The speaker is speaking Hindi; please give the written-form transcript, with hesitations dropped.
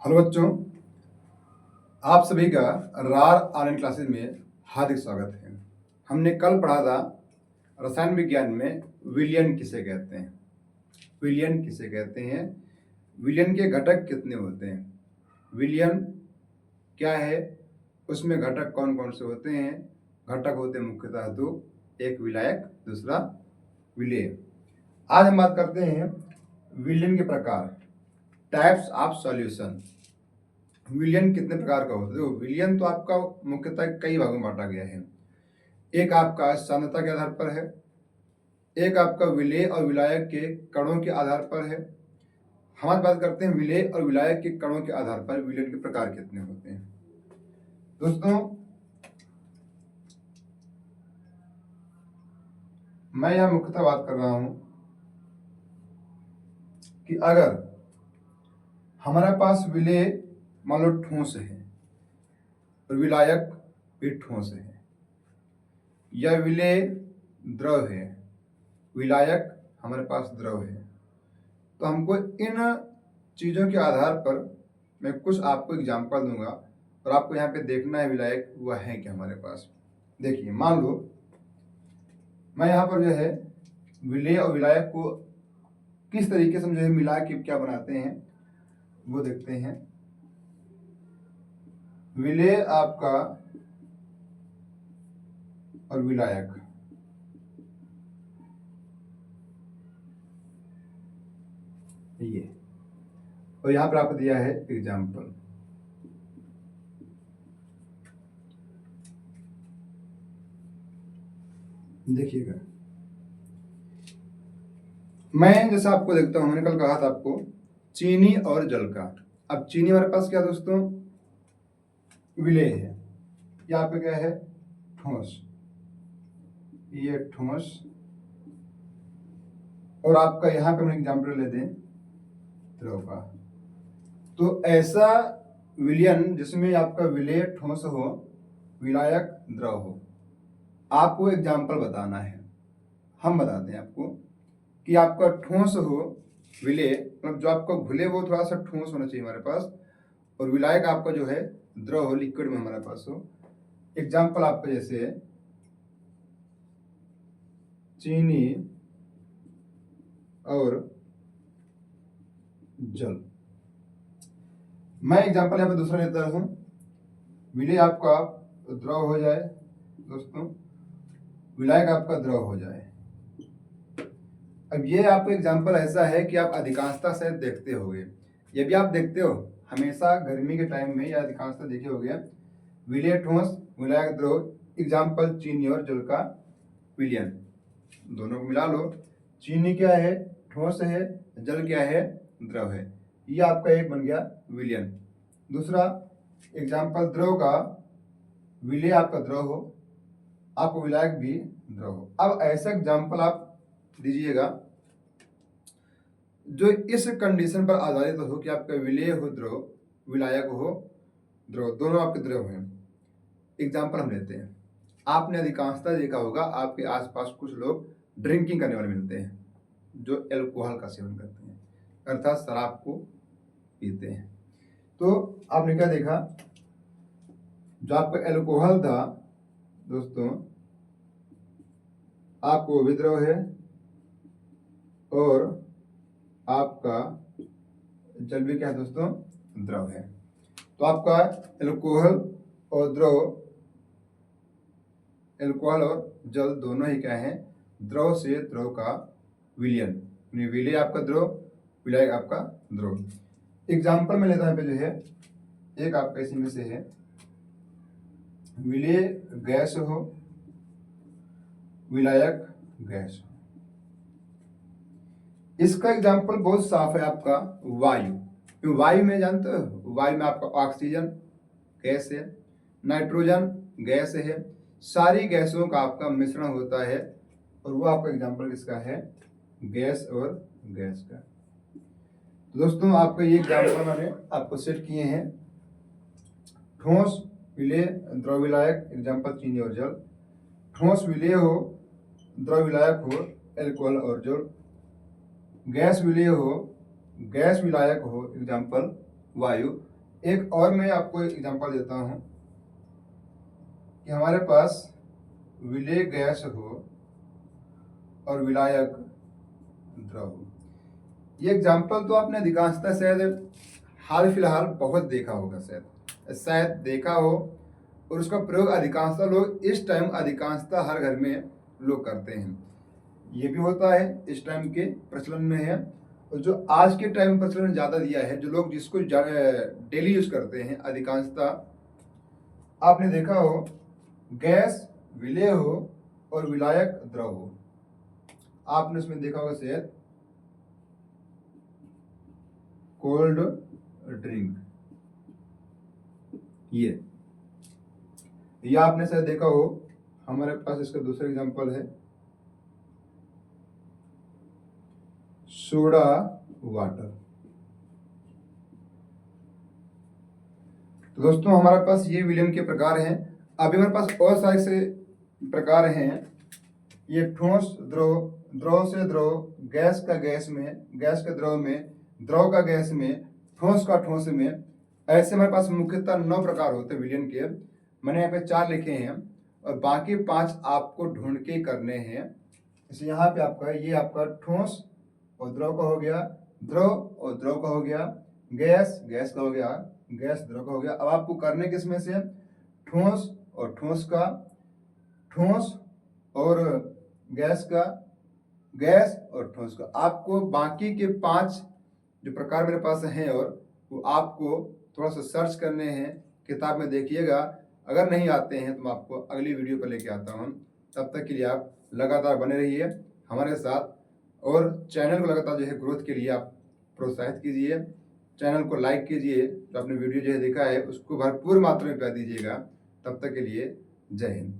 हेलो बच्चों, आप सभी का रार ऑनलाइन क्लासेस में हार्दिक स्वागत है। हमने कल पढ़ा था रसायन विज्ञान में विलयन किसे कहते हैं। विलयन किसे कहते हैं, विलयन के घटक कितने होते हैं, विलयन क्या है, उसमें घटक कौन कौन से होते हैं। घटक होते हैं मुख्यतः दो, एक विलायक, दूसरा विलेय। आज हम बात करते हैं विलयन के प्रकार, टाइप्स ऑफ सॉल्यूशन। विलयन कितने प्रकार का होता है। देखो, विलयन तो आपका मुख्यतः कई भागों में बांटा गया है। एक आपका सांद्रता के आधार पर है, एक आपका विलेय और विलायक के कणों के आधार पर है। हम आज बात करते हैं विलेय और विलायक के कणों के आधार पर विलयन के प्रकार कितने होते हैं। दोस्तों, मैं यहां मुख्यतः बात कर रहा हूं कि अगर हमारे पास विलेय मान लो ठोस है और विलायक भी ठोस है, या विलेय द्रव है, विलायक हमारे पास द्रव है, तो हमको इन चीज़ों के आधार पर मैं कुछ आपको एग्जांपल दूंगा और आपको यहाँ पे देखना है विलायक वह है क्या हमारे पास। देखिए, मान लो मैं यहाँ पर जो है विलेय और विलायक को किस तरीके से हम जो है मिला के क्या बनाते हैं वो देखते हैं। विलेय आपका और विलायक, ये, और यहाँ पर आपको दिया है एग्जाम्पल। देखिएगा, मैं जैसा आपको देखता हूं, मैंने कल कहा था आपको चीनी और जल का। अब चीनी हमारे पास क्या दोस्तों, विलेय है, यहाँ पे क्या है, ठोस, ये ठोस, और आपका यहाँ पे हम एग्जाम्पल ले दें द्रव का। तो ऐसा विलयन जिसमें आपका विलेय ठोस हो, विलायक द्रव हो, आपको एग्जाम्पल बताना है। हम बताते हैं आपको कि आपका ठोस हो विलेय, मतलब जो आपका घुले वो थोड़ा सा ठोस होना चाहिए हमारे पास, और विलायक आपका जो है द्रव हो, लिक्विड में हमारे पास हो। एग्जाम्पल आपका जैसे है चीनी और जल। मैं एग्जाम्पल यहाँ पे दूसरा लेता हूं, विलेय आपका द्रव हो जाए दोस्तों, विलायक आपका द्रव हो जाए। अब ये आपका एग्जाम्पल ऐसा है कि आप अधिकांशतः शायद देखते होंगे, ये भी आप देखते हो हमेशा गर्मी के टाइम में, या अधिकांशतः देखे होंगे विलेय ठोस विलायक द्रव। एग्जाम्पल चीनी और जल का विलयन, दोनों को मिला लो। चीनी क्या है, ठोस है, जल क्या है, द्रव है। ये आपका एक बन गया विलयन। दूसरा एग्जाम्पल द्रव का, विलेय आपका द्रव हो, आपको विलायक भी द्रव हो। अब ऐसा एग्जाम्पल आप दीजिएगा जो इस कंडीशन पर आधारित हो कि आपका विलेय हो द्रव, विलायक हो द्रव, दोनों आपके द्रव हैं। एग्जाम्पल हम लेते हैं, आपने अधिकांशतः देखा होगा आपके आसपास कुछ लोग ड्रिंकिंग करने वाले मिलते हैं जो एल्कोहल का सेवन करते हैं, अर्थात शराब को पीते हैं। तो आपने क्या देखा, जो आपका एल्कोहल था दोस्तों, आपको विद्रव है, और आपका जल भी क्या है दोस्तों, द्रव है। तो आपका एल्कोहल और द्रव, एल्कोहल और जल दोनों ही क्या है, द्रव से द्रव का विलयन, विलेय आपका द्रव, विलायक आपका द्रव। एग्जाम्पल में लेता है पे जो है, एक आपका इसी में से है विलेय गैस हो, विलायक गैस हो। इसका एग्जाम्पल बहुत साफ है आपका वायु। वायु में जानते हो, वायु में आपका ऑक्सीजन गैस है, नाइट्रोजन गैस है, सारी गैसों का आपका मिश्रण होता है, और वो आपका एग्जाम्पल किसका है, गैस और गैस का। तो दोस्तों, आपका ये एग्जाम्पल मैंने आपको सेट किए हैं। ठोस विलेय द्रव विलायक, एग्जाम्पल चीनी और जल। ठोस विलेय हो, द्रव विलायक हो, एल्कोहल और जल। गैस विलेय हो, गैस विलायक हो, एग्जाम्पल वायु। एक और मैं आपको एग्जांपल देता हूं कि हमारे पास विलेय गैस हो और विलायक द्रव हो। ये एग्जांपल तो आपने अधिकांशतः शायद हाल फिलहाल बहुत देखा होगा, शायद देखा हो, और उसका प्रयोग अधिकांशतः लोग इस टाइम अधिकांशतः हर घर में लोग करते हैं। ये भी होता है, इस टाइम के प्रचलन में है, और जो आज के टाइम में प्रचलन ज़्यादा दिया है, जो लोग जिसको डेली यूज करते हैं अधिकांशतः आपने देखा हो, गैस विलेय हो और विलायक द्रव हो। आपने उसमें देखा होगा शायद कोल्ड ड्रिंक, ये आपने शायद देखा हो। हमारे पास इसका दूसरा एग्जांपल है सोडा वाटर। तो दोस्तों हमारे पास ये विलयन के प्रकार हैं। अभी हमारे पास और सारे से प्रकार हैं। ये ठोस द्रव, द्रव से द्रव, गैस का गैस में, गैस का द्रव में, द्रव का गैस में, ठोस का ठोस में। ऐसे हमारे पास मुख्यतः 9 प्रकार होते हैं विलयन के। मैंने यहाँ पे 4 लिखे हैं और बाकी 5 आपको ढूंढ के करने हैं। जैसे यहाँ पे आपका ये आपका ठोस और द्रव का हो गया, द्रव और द्रव का हो गया, गैस गैस का हो गया, गैस द्रव का हो गया। अब आपको करने किसमें से, ठोस और ठोस का, ठोस और गैस का, गैस और ठोस का। आपको बाकी के 5 जो प्रकार मेरे पास हैं और वो आपको थोड़ा सा सर्च करने हैं, किताब में देखिएगा। अगर नहीं आते हैं तो मैं आपको अगली वीडियो पर लेके आता हूँ। तब तक के लिए आप लगातार बने रहिए हमारे साथ, और चैनल को लगातार जो है ग्रोथ के लिए आप प्रोत्साहित कीजिए। चैनल को लाइक कीजिए, जो आपने वीडियो जो है देखा है उसको भरपूर मात्रा में प्यार दीजिएगा। तब तक के लिए जय हिंद।